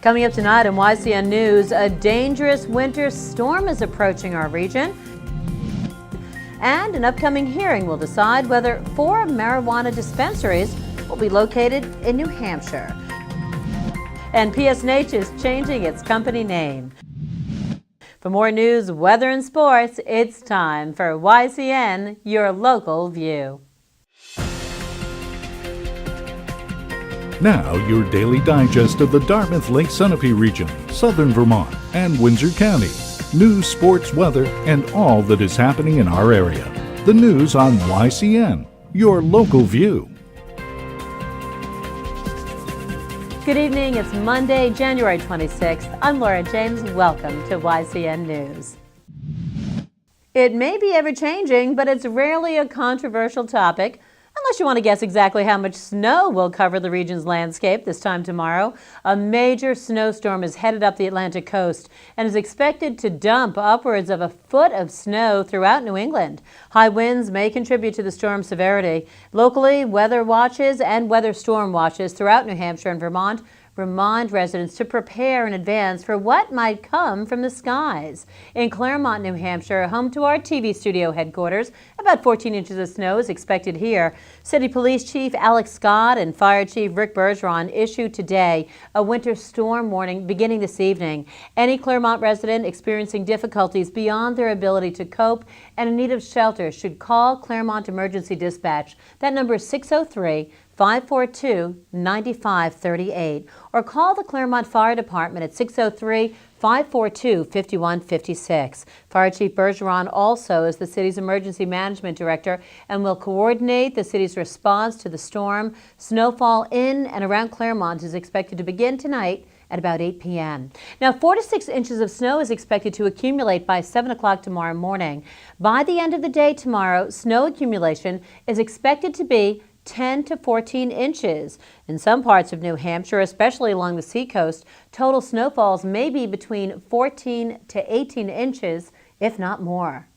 Coming up tonight on YCN News, a dangerous winter storm is approaching our region. And an upcoming hearing will decide whether 4 marijuana dispensaries will be located in New Hampshire. And PSNH is changing its company name. For more news, weather, and sports, it's time for YCN, your local view. Now, your daily digest of the Dartmouth-Lake Sunapee region, southern Vermont, and Windsor County. News, sports, weather, and all that is happening in our area. The news on YCN, your local view. Good evening. It's Monday, January 26th. I'm Laura James. Welcome to YCN News. It may be ever-changing, but it's rarely a controversial topic. Unless you want to guess exactly how much snow will cover the region's landscape this time tomorrow. A major snowstorm is headed up the Atlantic coast and is expected to dump upwards of a foot of snow throughout New England. High winds may contribute to the storm's severity. Locally, weather watches and weather storm watches throughout New Hampshire and Vermont remind residents to prepare in advance for what might come from the skies. In Claremont, New Hampshire, home to our TV studio headquarters, about 14 inches of snow is expected here. City Police Chief Alex Scott and Fire Chief Rick Bergeron issued today a winter storm warning beginning this evening. Any Claremont resident experiencing difficulties beyond their ability to cope and in need of shelter should call Claremont Emergency Dispatch. That number is 603-542-9538 or call the Claremont Fire Department at 603-542-5156. Fire Chief Bergeron also is the city's emergency management director and will coordinate the city's response to the storm. Snowfall in and around Claremont is expected to begin tonight at about 8 p.m. Now, 4 to 6 inches of snow is expected to accumulate by 7 o'clock tomorrow morning. By the end of the day tomorrow, snow accumulation is expected to be 10 to 14 inches. In some parts of New Hampshire, especially along the seacoast, total snowfalls may be between 14 to 18 inches, if not more.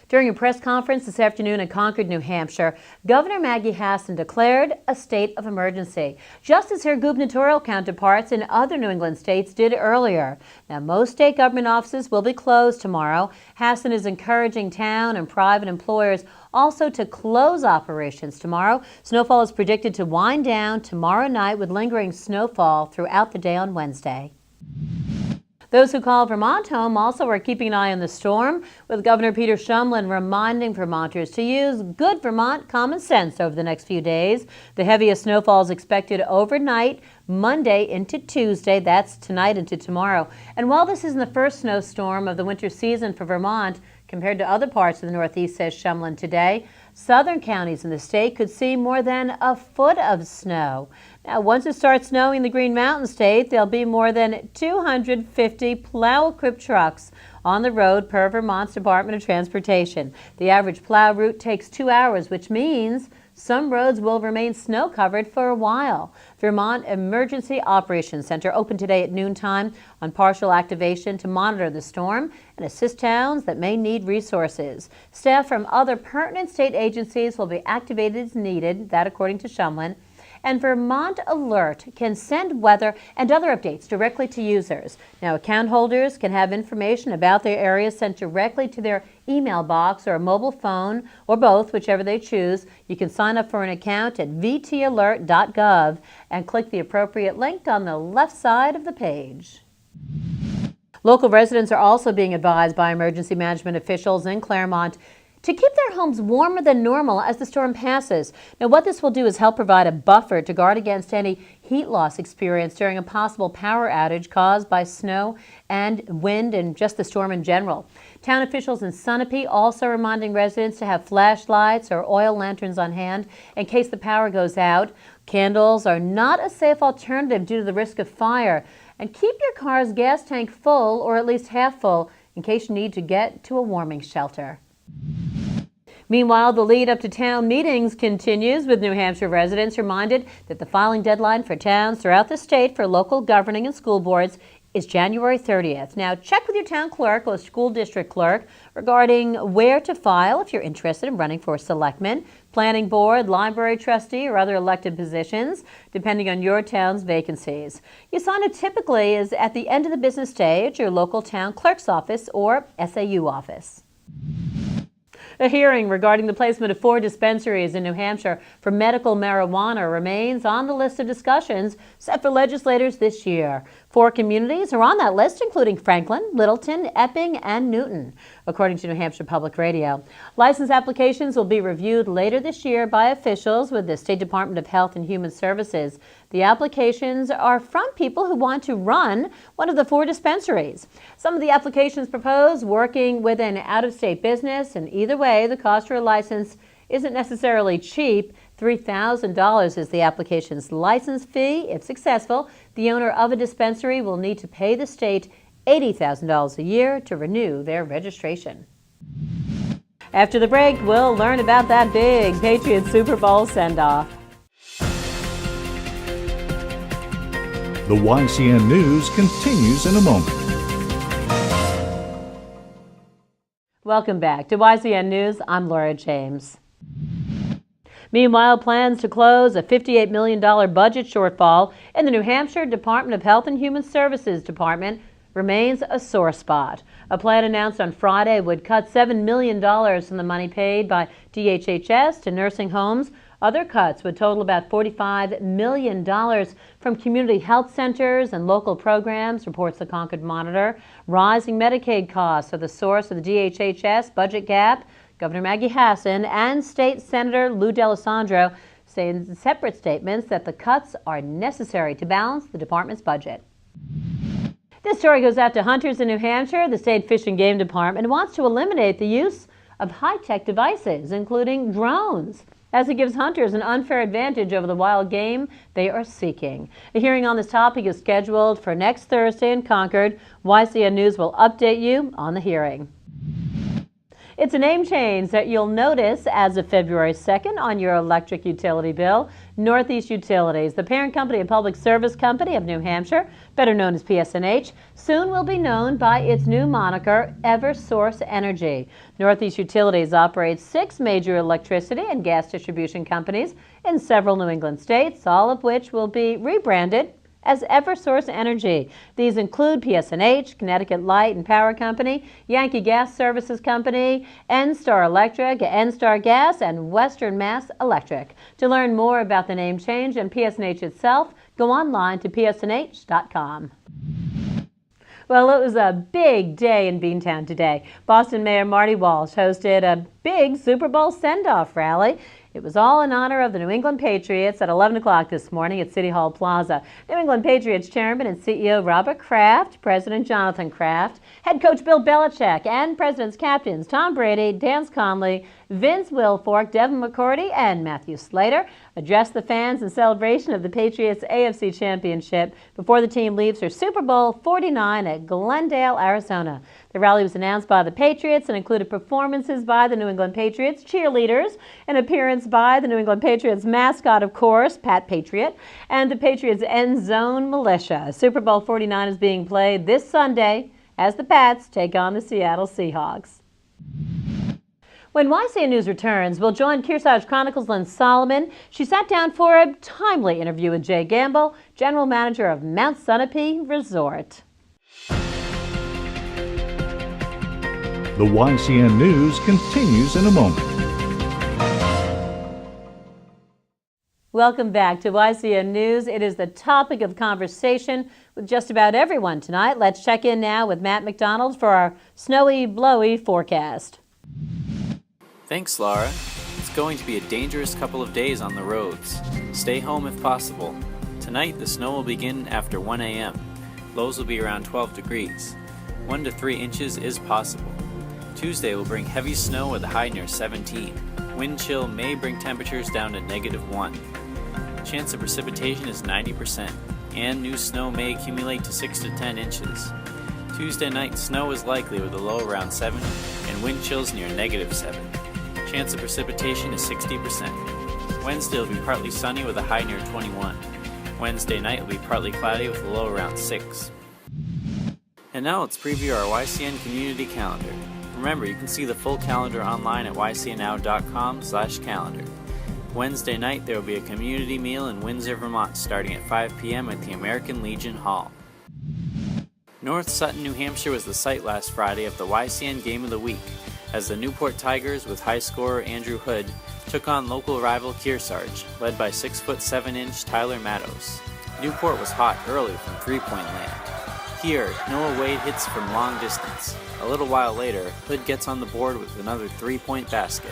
During a press conference this afternoon in Concord, New Hampshire, Governor Maggie Hassan declared a state of emergency, just as her gubernatorial counterparts in other New England states did earlier. Now, most state government offices will be closed tomorrow. Hassan is encouraging town and private employers also to close operations tomorrow. Snowfall is predicted to wind down tomorrow night with lingering snowfall throughout the day on Wednesday. Those who call Vermont home also are keeping an eye on the storm, with Governor Peter Shumlin reminding Vermonters to use good Vermont common sense over the next few days. The heaviest snowfall is expected overnight, Monday into Tuesday. That's tonight into tomorrow. And while this isn't the first snowstorm of the winter season for Vermont, compared to other parts of the Northeast, says Shumlin today, southern counties in the state could see more than a foot of snow. Now, once it starts snowing in the Green Mountain State, there'll be more than 250 plow-equipped trucks on the road per Vermont's Department of Transportation. The average plow route takes 2 hours, which means some roads will remain snow-covered for a while. Vermont Emergency Operations Center opened today at noontime on partial activation to monitor the storm and assist towns that may need resources. Staff from other pertinent state agencies will be activated as needed, that according to Shumlin. And Vermont Alert can send weather and other updates directly to users. Now, account holders can have information about their area sent directly to their email box or a mobile phone, or both, whichever they choose. You can sign up for an account at vtalert.gov and click the appropriate link on the left side of the page. Local residents are also being advised by emergency management officials in Claremont to keep their homes warmer than normal as the storm passes. Now, what this will do is help provide a buffer to guard against any heat loss experienced during a possible power outage caused by snow and wind and just the storm in general. Town officials in Sunapee also reminding residents to have flashlights or oil lanterns on hand in case the power goes out. Candles are not a safe alternative due to the risk of fire. And keep your car's gas tank full or at least half full in case you need to get to a warming shelter. Meanwhile, the lead up to town meetings continues, with New Hampshire residents reminded that the filing deadline for towns throughout the state for local governing and school boards is January 30th. Now, check with your town clerk or school district clerk regarding where to file if you're interested in running for selectman, planning board, library trustee, or other elected positions, depending on your town's vacancies. Your sign-up typically is at the end of the business day at your local town clerk's office or SAU office. A hearing regarding the placement of 4 dispensaries in New Hampshire for medical marijuana remains on the list of discussions set for legislators this year. 4 communities are on that list, including Franklin, Littleton, Epping, and Newton, according to New Hampshire Public Radio. License applications will be reviewed later this year by officials with the State Department of Health and Human Services. The applications are from people who want to run one of the 4 dispensaries. Some of the applications propose working with an out-of-state business, and either way, the cost for a license isn't necessarily cheap. $3,000 is the application's license fee. If successful, the owner of a dispensary will need to pay the state $80,000 a year to renew their registration. After the break, we'll learn about that big Patriots Super Bowl send-off. The YCN News continues in a moment. Welcome back to YCN News. I'm Laura James. Meanwhile, plans to close a $58 million budget shortfall in the New Hampshire Department of Health and Human Services Department remains a sore spot. A plan announced on Friday would cut $7 million from the money paid by DHHS to nursing homes. Other cuts would total about $45 million from community health centers and local programs, reports the Concord Monitor. Rising Medicaid costs are the source of the DHHS budget gap. Governor Maggie Hassan and State Senator Lou D'Alessandro say in separate statements that the cuts are necessary to balance the department's budget. This story goes out to hunters in New Hampshire. The State Fish and Game Department wants to eliminate the use of high-tech devices, including drones, as it gives hunters an unfair advantage over the wild game they are seeking. A hearing on this topic is scheduled for next Thursday in Concord. YCN News will update you on the hearing. It's a name change that you'll notice as of February 2nd on your electric utility bill. Northeast Utilities, the parent company and public service company of New Hampshire, better known as PSNH, soon will be known by its new moniker, Eversource Energy. Northeast Utilities operates 6 major electricity and gas distribution companies in several New England states, all of which will be rebranded as Eversource Energy. These include PSNH, Connecticut Light and Power Company, Yankee Gas Services Company, N-Star Electric, N-Star Gas, and Western Mass Electric. To learn more about the name change and PSNH itself, go online to psnh.com. Well, it was a big day in Beantown today. Boston Mayor Marty Walsh hosted a big Super Bowl send-off rally. It was all in honor of the New England Patriots at 11 o'clock this morning at City Hall Plaza. New England Patriots Chairman and CEO Robert Kraft, President Jonathan Kraft, head coach Bill Belichick, and President's captains Tom Brady, Dan Conley, Vince Wilfork, Devin McCourty, and Matthew Slater addressed the fans in celebration of the Patriots AFC Championship before the team leaves for Super Bowl 49 at Glendale, Arizona. The rally was announced by the Patriots and included performances by the New England Patriots cheerleaders, an appearance by the New England Patriots mascot, of course, Pat Patriot, and the Patriots End Zone Militia. Super Bowl 49 is being played this Sunday as the Pats take on the Seattle Seahawks. When YCN News returns, we'll join Kearsarge Chronicles' Lynn Solomon. She sat down for a timely interview with Jay Gamble, General Manager of Mount Sunapee Resort. The YCN News continues in a moment. Welcome back to YCN News. It is the topic of conversation with just about everyone tonight. Let's check in now with Matt McDonald for our snowy, blowy forecast. Thanks, Laura. It's going to be a dangerous couple of days on the roads. Stay home if possible. Tonight, the snow will begin after 1 a.m. Lows will be around 12 degrees. 1 to 3 inches is possible. Tuesday will bring heavy snow with a high near 17. Wind chill may bring temperatures down to -1. Chance of precipitation is 90%, and new snow may accumulate to 6 to 10 inches. Tuesday night, snow is likely with a low around 7 and wind chills near -7. Chance of precipitation is 60%. Wednesday will be partly sunny with a high near 21. Wednesday night will be partly cloudy with a low around 6. And now let's preview our YCN community calendar. Remember, you can see the full calendar online at ycnow.com/calendar. Wednesday night, there will be a community meal in Windsor, Vermont, starting at 5 p.m. at the American Legion Hall. North Sutton, New Hampshire was the site last Friday of the YCN Game of the Week, as the Newport Tigers, with high scorer Andrew Hood, took on local rival Kearsarge, led by 6'7" Tyler Mattos. Newport was hot early from three-point land. Here, Noah Wade hits from long distance. A little while later, Hood gets on the board with another three-point basket.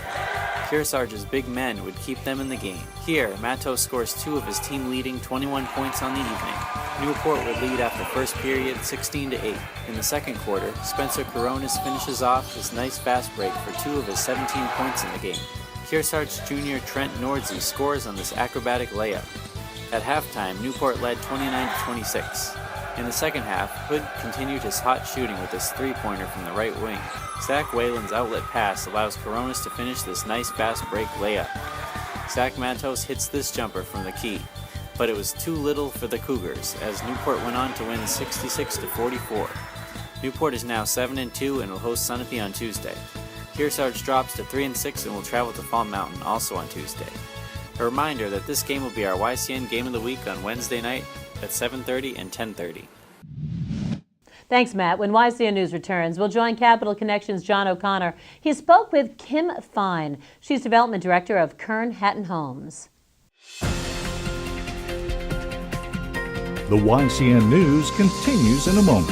Kearsarge's big men would keep them in the game. Here, Mattos scores 2 of his team-leading 21 points on the evening. Newport would lead after first period 16-8. In the second quarter, Spencer Coronis finishes off his nice fast break for 2 of his 17 points in the game. Kearsarge junior Trent Nordsey scores on this acrobatic layup. At halftime, Newport led 29-26. In the second half, Hood continued his hot shooting with his three-pointer from the right wing. Zach Whalen's outlet pass allows Coronis to finish this nice fast break layup. Zach Matos hits this jumper from the key, but it was too little for the Cougars, as Newport went on to win 66-44. Newport is now 7-2 and will host Sunapee on Tuesday. Kearsarge drops to 3-6 and will travel to Fall Mountain also on Tuesday. A reminder that this game will be our YCN Game of the Week on Wednesday night at 7:30 and 10:30. Thanks, Matt. When YCN News returns, we'll join Capital Connections' John O'Connor. He spoke with Kim Fine. She's Development Director of Kern Hatton Homes. The YCN News continues in a moment.